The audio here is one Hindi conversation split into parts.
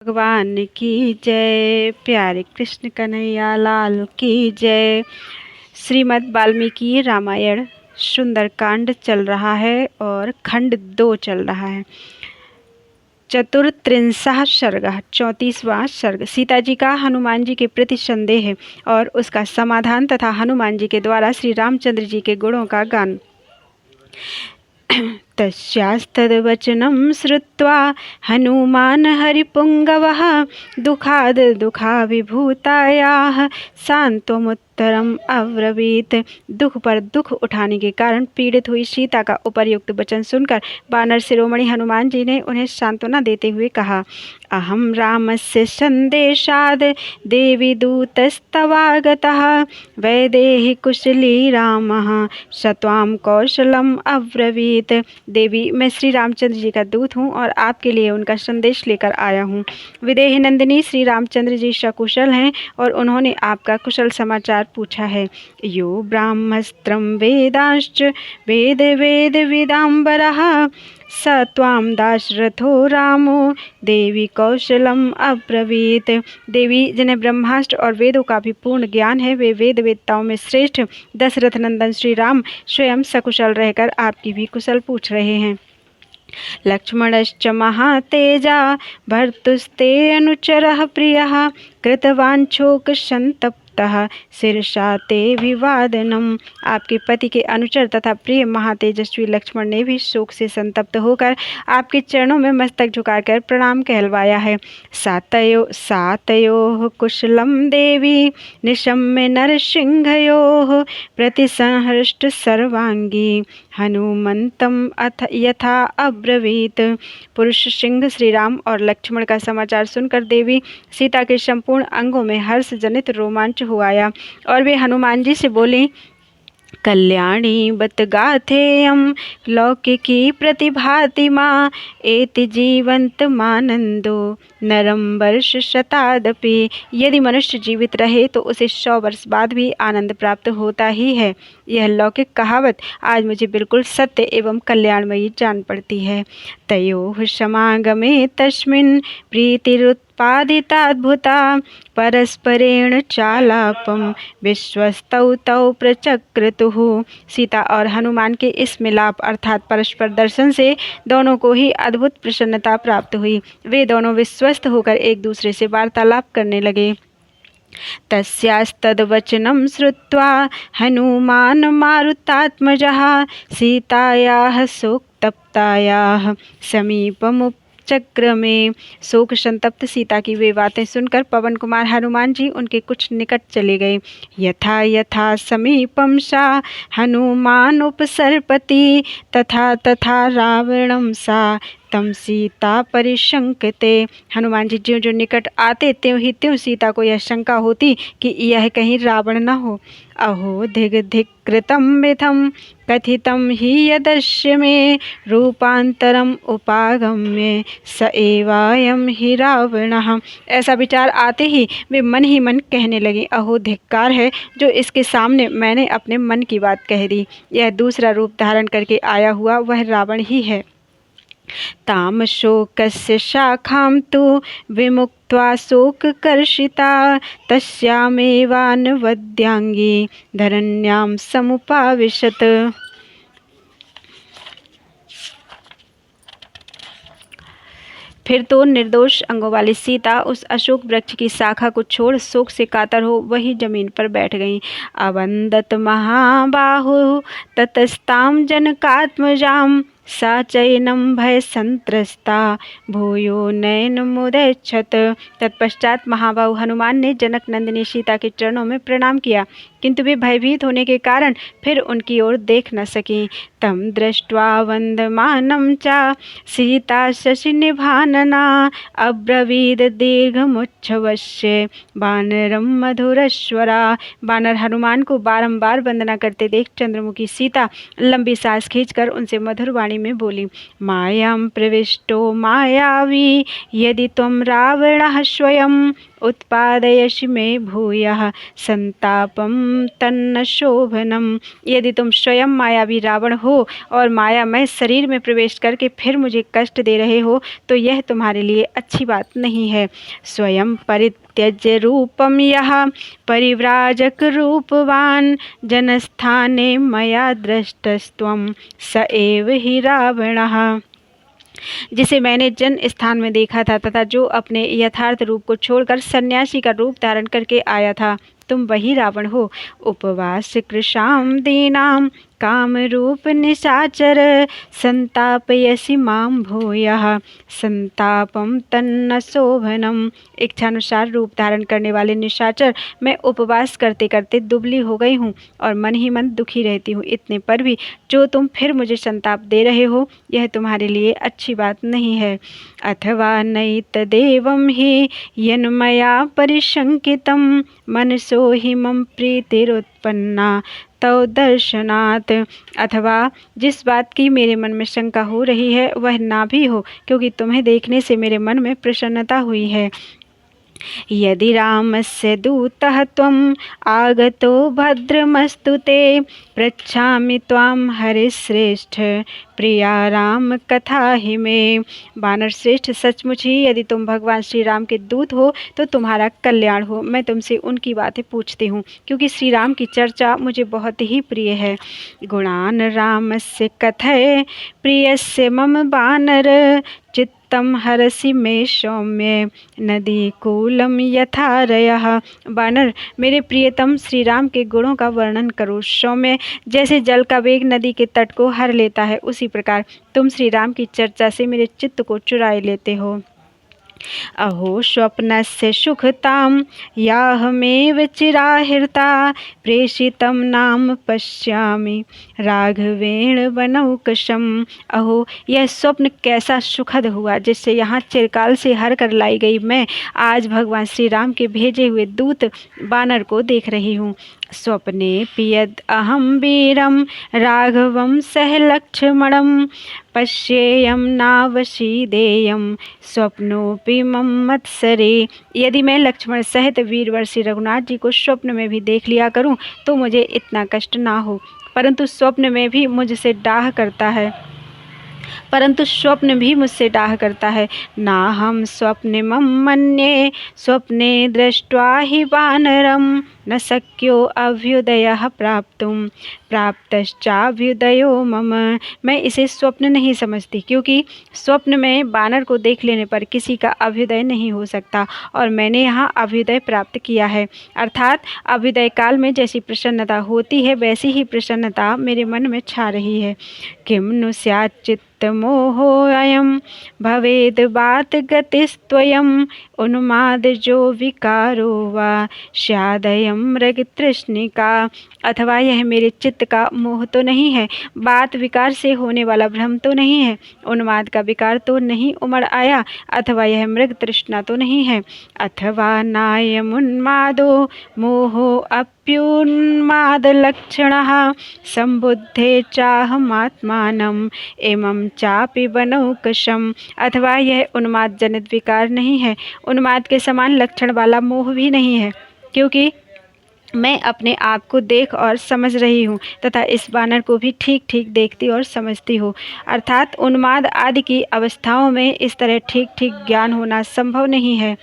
भगवान की जय। प्यारे कृष्ण कन्हैया लाल की जय। श्रीमद् वाल्मीकि रामायण सुंदरकांड चल रहा है और खंड 2 चल रहा है। चतुर्त्रिंशः सर्गः 34वां सर्ग। सीता जी का हनुमान जी के प्रति संदेह और उसका समाधान तथा हनुमान जी के द्वारा श्री रामचंद्र जी के गुणों का गान। तस्यास्तद्वचनं श्रुत्वा हनुमान् हरिपुङ्गवः दुःखाद् दुःखाभिभूतायाः सान्त्वमुत्तरम् अब्रवीत्। दुख पर दुख उठाने के कारण पीड़ित हुई सीता का उपर्युक्त वचन सुनकर वानर शिरोमणि हनुमान जी ने उन्हें सांत्वना देते हुए कहा, अहं रामस्य संदेशाद् देवी दूतस्तवागतः वैदेहि कुशली रामः स त्वां कौशलम् अब्रवीत्। देवी, मैं श्री रामचंद्र जी का दूत हूँ और आपके लिए उनका संदेश लेकर आया हूँ। विदेही नंदिनी श्री रामचंद्र जी सकुशल हैं और उन्होंने आपका कुशल समाचार पूछा है। यो ब्राह्मस्त्रं वेदांश्च वेद वेद विदाम्बरः स त्वां दाशरथो रामो देवी कौशलम अब्रवीत। देवी, जिन्हें ब्रह्मास्त्र और वेदों का भी पूर्ण ज्ञान है, वे वेद वेदताओं में श्रेष्ठ दशरथ नंदन श्री राम स्वयं सकुशल रहकर आपकी भी कुशल पूछ रहे हैं। लक्ष्मणश्च महातेजा भर्तुस्ते अनुचरः प्रियः कृतवाञ्छोक संतप्तः शीर्षा ते विवादनम। आपके पति के अनुचर तथा प्रिय महातेजस्वी लक्ष्मण ने भी शोक से संतप्त होकर आपके चरणों में मस्तक झुकाकर प्रणाम कहलवाया है। सातयोः कुशलम देवी निशम्य नरसिंहयोः प्रतिसंहृष्ट सर्वांगी हनुमंतम अथ यथा अब्रवीत। पुरुष सिंह श्री राम और लक्ष्मण का समाचार सुनकर देवी सीता के संपूर्ण अंगों में हर्ष जनित रोमांच हो आया और वे हनुमान जी से बोली, कल्याणी बत गाथेयं लौकिकी प्रतिभाति माँ एति जीवंत मानंदो नरम वर्ष शतादपि। यदि मनुष्य जीवित रहे तो उसे 100 वर्ष बाद भी आनंद प्राप्त होता ही है। यह लौकिक कहावत आज मुझे बिल्कुल सत्य एवं कल्याणमयी जान पड़ती है। तयोः समागमे तस्मिन् प्रीतिरुत्पादिताद्भुता परस्परेण चालापम विश्वस्तौ तौ प्रचक्रतुः। सीता और हनुमान के इस मिलाप अर्थात परस्पर दर्शन से दोनों को ही अद्भुत प्रसन्नता प्राप्त हुई। वे दोनों विश्वस्त होकर एक दूसरे से वार्तालाप करने लगे। तस्यास्तद्वचनं श्रुत्वा हनुमान् मारुतात्मजः सीतायाः शोकतप्तायाः समीपमुपचक्रमे। शोक संतप्त सीता की वे बातें सुनकर पवन कुमार हनुमान जी उनके कुछ निकट चले गए। यथा यथा समीपम सा हनुमान उपसर्पति तथा तथा रावणम सा तम सीता परिशंकते। हनुमान जी ज्यों ज्यों निकट आते त्यों ही त्यों सीता को यह शंका होती कि यह कहीं रावण न हो। अहो धिग धिक कृतं मिथं कथितं हि यदस्य मे रूपांतरम उपागम्य स एवायं हि रावणः। ऐसा विचार आते ही वे मन ही मन कहने लगे, अहो धिक्कार है जो इसके सामने मैंने अपने मन की बात कह दी। यह दूसरा रूप धारण करके आया हुआ वह रावण ही है। ताम शोकस्य शाखां तु विमुक्त्वा शोककर्षिता तस्यामेवानवद्यांगी धरण्यां समुपाविशत। फिर तो निर्दोष अंगों वाली सीता उस अशोक वृक्ष की शाखा को छोड़ शोक से कातर हो वही जमीन पर बैठ गईं। अवंदत महाबाहु ततस्तां जनकात्मजां सा चैनं भय संत्रस्ता भूयो नयन मुदैच्छत। तत्पश्चात महाबाहु हनुमान ने जनक नंदिनी सीता के चरणों में प्रणाम किया, किंतु वे भयभीत होने के कारण फिर उनकी ओर देख न सकी। तम दृष्ट्वा वंदमानं च सीता शशिनिभानना अब्रवीद दीर्घमुच्छ्वस्य वानरं मधुरस्वरा। वानर हनुमान को बारंबार वंदना करते देख चंद्रमुखी सीता लंबी सांस खींचकर उनसे मधुर वाणी में बोली, मायां प्रविष्टो मायावी यदि त्वं रावणः स्वयं उत्पादयसि मे भूयः संतापम तन्न शोभनम। यदि तुम स्वयं मायावी रावण हो और मायामय शरीर में प्रवेश करके फिर मुझे कष्ट दे रहे हो तो यह तुम्हारे लिए अच्छी बात नहीं है। स्वयं परित्यज्य रूपम यः परिव्राजक रूपवान जनस्थाने मया दृष्टस्त्वं स एव हि रावणः। जिसे मैंने जन स्थान में देखा था तथा जो अपने यथार्थ रूप को छोड़कर सन्यासी का रूप धारण करके आया था, तुम वही रावण हो। उपवास कृशाम दीनाम काम रूप निशाचर संतापयसि माम भूयः संतापम तन्न शोभनम। इच्छानुसार रूप धारण करने वाले निशाचर, मैं उपवास करते करते दुबली हो गई हूँ और मन ही मन दुखी रहती हूँ। इतने पर भी जो तुम फिर मुझे संताप दे रहे हो यह तुम्हारे लिए अच्छी बात नहीं है। अथवा नैतदेवं हि यन्मया परिशंकितं मनसो हि मम प्रीतिरुत्पन्ना तव दर्शनात्। अथवा जिस बात की मेरे मन में शंका हो रही है वह ना भी हो, क्योंकि तुम्हें देखने से मेरे मन में प्रसन्नता हुई है। यदि रामस्य दूतः त्वम् आगतो भद्रमस्तु ते पृच्छामि त्वां हरिश्रेष्ठ प्रिया राम कथा ही में। वानर श्रेष्ठ, सचमुच ही यदि तुम भगवान श्री राम के दूत हो तो तुम्हारा कल्याण हो। मैं तुमसे उनकी बातें पूछती हूँ क्योंकि श्री राम की चर्चा मुझे बहुत ही प्रिय है। गुणान रामस्य कथय प्रियस्य मम वानर चित्तम हरसि मे सौम्य नदी कूलम यथारयः। वानर, मेरे प्रियतम श्री राम के गुणों का वर्णन करो। सौम्य जैसे जल का वेग नदी के तट को हर लेता है, उसी प्रकार तुम श्री राम की चर्चा से मेरे चित्त को चुराए लेते हो। अहो स्वप्नस्य सुखतां याहमेव चिराहृता प्रेषितं नाम पश्यामि राघवेण वनौकशम। अहो यह स्वप्न कैसा सुखद हुआ जिससे यहाँ चिरकाल से हर कर लाई गई मैं आज भगवान श्री राम के भेजे हुए दूत वानर को देख रही हूँ। स्वप्ने पियद अहम वीरम राघवम सह लक्ष्मणम पश्येयम नावशीदेयम स्वप्नोपि मम मत्सरे। यदि मैं लक्ष्मण सहित वीरवर श्री रघुनाथ जी को स्वप्न में भी देख लिया करूं तो मुझे इतना कष्ट ना हो, परंतु स्वप्न में भी मुझसे डाह करता है ना हम स्वप्ने मम मन्ये स्वप्ने दृष्ट्वा हि वानरम न शक्यो अभ्युदयः प्राप्तुम प्राप्तश्चाभ्युदयो मम। मैं इसे स्वप्न नहीं समझती क्योंकि स्वप्न में वानर को देख लेने पर किसी का अभ्युदय नहीं हो सकता और मैंने यहाँ अभ्युदय प्राप्त किया है। अर्थात अभ्युदय काल में जैसी प्रसन्नता होती है वैसी ही प्रसन्नता मेरे मन में छा रही है। किम नु स्याच्चित् मोहो अयम भवेद बात गतिस्त्वयम उन्माद जो विकारो वा स्यादयम मृग तृष्णिका। अथवा यह मेरे चित्त का मोह तो नहीं है, बात विकार से होने वाला भ्रम तो नहीं है, उन्माद का विकार तो नहीं उमड़ आया, अथवा यह मृग तृष्णा तो नहीं है। अथवा नायम उन्मादो मोहो अप्युन्माद लक्षणः संबुद्धे चाहमात्मानम एवं चापि बनौकशम। अथवा यह उन्माद जनित विकार नहीं है, उन्माद के समान लक्षण वाला मोह भी नहीं है, क्योंकि मैं अपने आप को देख और समझ रही हूँ तथा इस वानर को भी ठीक ठीक देखती और समझती हूँ। अर्थात उन्माद आदि की अवस्थाओं में इस तरह ठीक ठीक ज्ञान होना संभव नहीं है।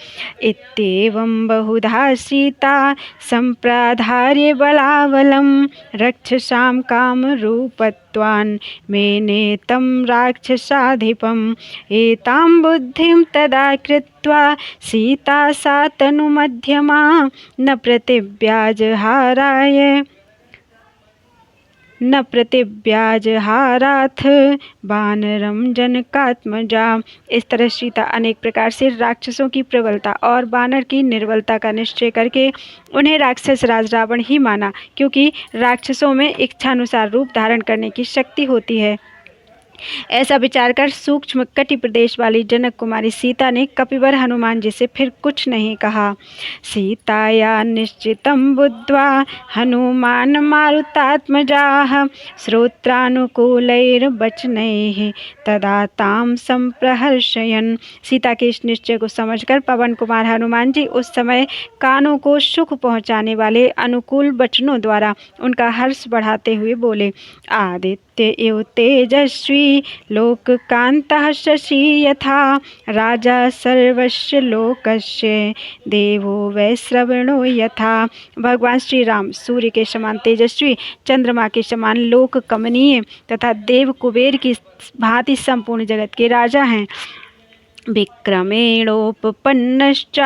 इत्येवं बहुधा सीता संप्राधार्य बलावलम रक्षसां काम रूपत्वान् मेने तं राक्षसाधिपम् एतां बुद्धिं तदा कृत्वा सीता सा तनुमध्यमा न प्रतिव्याजहाराथ वानरम जनकात्मजा। इस तरह सीता अनेक प्रकार से राक्षसों की प्रबलता और वानर की निर्बलता का निश्चय करके उन्हें राक्षस राज रावण ही माना, क्योंकि राक्षसों में इच्छानुसार रूप धारण करने की शक्ति होती है। ऐसा विचार कर सूक्ष्म कटि प्रदेश वाली जनक कुमारी सीता ने कपिवर हनुमान जी से फिर कुछ नहीं कहा। सीताया निश्चितं बुद्ध्वा हनुमान मारुतात्मजाः श्रोत्रानुकूलैर्वचनैः तदा तां संप्रहर्षयन्। सीता के इस निश्चय को समझकर पवन कुमार हनुमान जी उस समय कानों को सुख पहुँचाने वाले अनुकूल वचनों द्वारा उनका हर्ष बढ़ाते हुए बोले। आदित्य इव तेजस्वी लोककांतः शशि यथा राजा सर्वस्य लोकस्य देवो वै श्रवणो यथा। भगवान श्री राम सूर्य के समान तेजस्वी, चंद्रमा के समान लोक कमनीय तथा देव कुबेर की भांति संपूर्ण जगत के राजा हैं। विक्रमेणोपपन्नश्च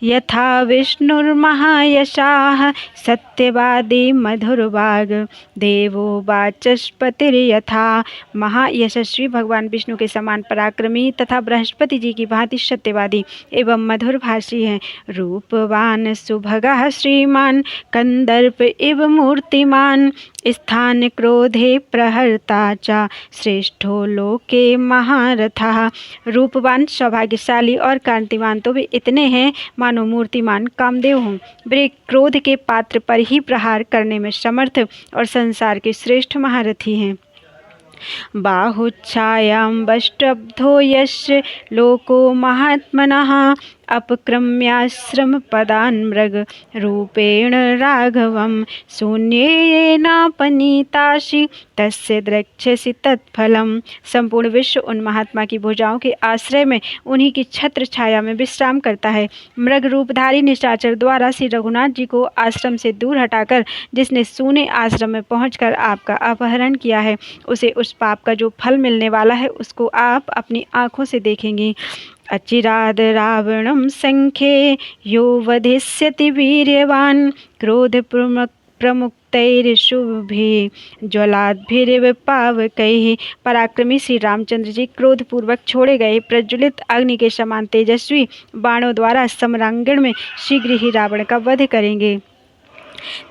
यथा विष्णुर्महायशाः सत्यवादी मधुरवाग देवो वाचस्पतिर्यथा। महायशस्वी भगवान विष्णु के समान पराक्रमी तथा बृहस्पति जी की भांति सत्यवादी एवं मधुरभाषी हैं। रूपवान सुभगः श्रीमान कंदर्प इव मूर्तिमान स्थान क्रोधे प्रहर्ता च श्रेष्ठो लोके महारथः। रूपवान, सौभाग्यशाली और कांतिमान तो वे इतने हैं मानो मूर्तिमान कामदेव हों। वे क्रोध के पात्र पर ही प्रहार करने में समर्थ और संसार के श्रेष्ठ महारथी हैं। बाहुच्छायां वष्टब्धो यस्य लोको महात्मनः अपक्रम्याश्रम पदान् मृग रूपेण राघवं शून्येनापनीतासि तस्य द्रक्ष्यसि तत्फलम्। संपूर्ण विश्व उन महात्मा की भुजाओं के आश्रय में उन्हीं की छत्र छाया में विश्राम करता है। मृग रूपधारी निशाचर द्वारा श्री रघुनाथ जी को आश्रम से दूर हटाकर जिसने सूने आश्रम में पहुंचकर आपका अपहरण किया है, उसे उस पाप का जो फल मिलने वाला है उसको आप अपनी आंखों से देखेंगी। अचिराद रावणं संख्ये यो वधिष्यति वीर्यवान् क्रोध प्रमुक्तैर्शुभिः ज्वलाद्भिरिव पावकैः। पराक्रमी श्री रामचंद्र जी क्रोध पूर्वक छोड़े गए प्रज्वलित अग्नि के समान तेजस्वी बाणों द्वारा सम्रांगण में शीघ्र ही रावण का वध करेंगे।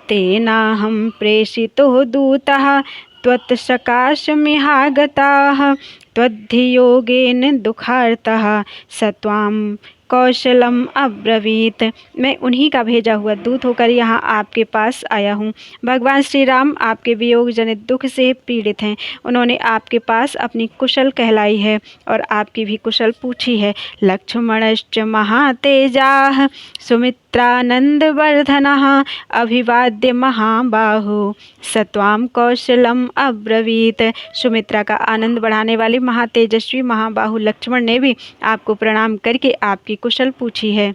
तेनाहं प्रेषितो दूतः त्वत्सकाशमिहागताः त्वद्धियोगेन दुःखार्तः स त्वां कौशलम अब्रवीत। मैं उन्हीं का भेजा हुआ दूत होकर यहाँ आपके पास आया हूँ। भगवान श्री राम आपके वियोग जनित दुख से पीड़ित हैं। उन्होंने आपके पास अपनी कुशल कहलाई है और आपकी भी कुशल पूछी है। लक्ष्मणश्च महातेजाः सुमित्रानंदवर्धनः अभिवाद्य महाबाहु स त्वां कौशलम अब्रवीत। सुमित्रा का आनंद बढ़ाने वाले महातेजस्वी महाबाहु लक्ष्मण ने भी आपको प्रणाम करके आपकी कुशल पूछी है।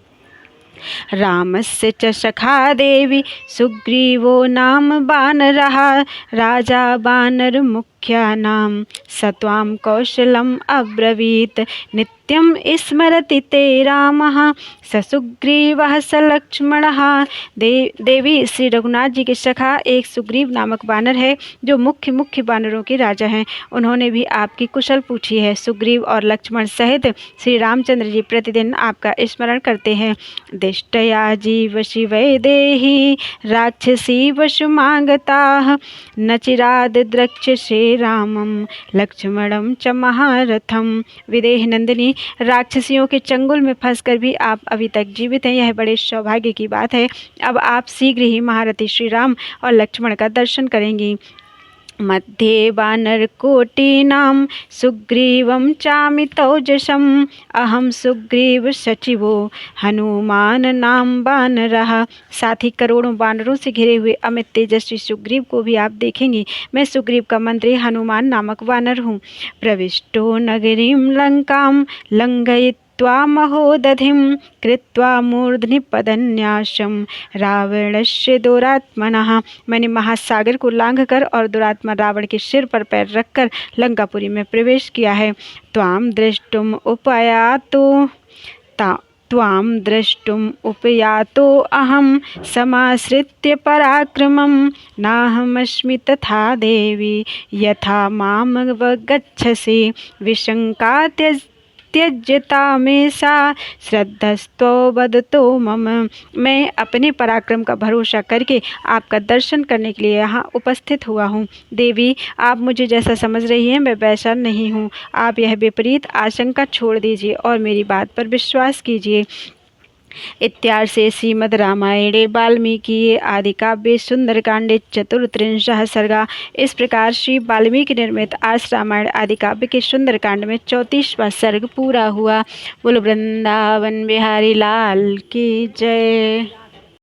रामस्य च सखा देवी सुग्रीवो नाम वानरः राजा वानर मुख्यानां स त्वां कौशलम अब्रवीत। नित्यं स्मरति ते रामः स सुग्रीवः स लक्ष्मणः। देवी, श्री रघुनाथ जी के सखा एक सुग्रीव नामक वानर है जो मुख्य वानरों के राजा हैं। उन्होंने भी आपकी कुशल पूछी है। सुग्रीव और लक्ष्मण सहित श्री रामचंद्र जी प्रतिदिन आपका स्मरण करते हैं। दिष्टया जीव शिवै देहि राक्षसी वशुमागताः न चिराद द्रक्ष्यसे रामं लक्ष्मणं च महारथम। विदेह नंदिनी, राक्षसियों के चंगुल में फंसकर भी आप अभी तक जीवित हैं, यह बड़े सौभाग्य की बात है। अब आप शीघ्र ही महारथी श्री राम और लक्ष्मण का दर्शन करेंगी। मध्ये वानरकोटीनां सुग्रीवं चामितौजसम् अहं सुग्रीव सचिवो हनुमान नाम वानरः। साथ ही करोड़ों वानरों से घिरे हुए अमित तेजस्वी सुग्रीव को भी आप देखेंगी। मैं सुग्रीव का मंत्री हनुमान नामक वानर हूँ। प्रविष्टो नगरीं लंकां लंघयित्वा महोदधिं कृत्वा मूर्ध्नि पदन्यासं रावणस्य दुरात्मनः। मैंने महासागर को लांघकर और दुरात्मा रावण के सिर पर पैर रखकर लंकापुरी में प्रवेश किया है। त्वां द्रष्टुम उपयातो अहम समाश्रित्य पराक्रमं नाहमस्मि तथा देवी यथा मामवगच्छसि विशंका त्यज्यता में सा श्रद्धस्तो वदतो मम। मैं अपने पराक्रम का भरोसा करके आपका दर्शन करने के लिए यहाँ उपस्थित हुआ हूँ। देवी, आप मुझे जैसा समझ रही हैं मैं वैसा नहीं हूँ। आप यह विपरीत आशंका छोड़ दीजिए और मेरी बात पर विश्वास कीजिए। इत्यार्षे श्रीमद् रामायणे वाल्मीकि आदि काव्ये सुंदरकांडे चतुर्त्रिंशः सर्गा। इस प्रकार श्री वाल्मीकि निर्मित आर्ष रामायण आदि काव्य के सुंदरकांड में 34वां सर्ग पूरा हुआ। बोलो वृंदावन बिहारी लाल की जय।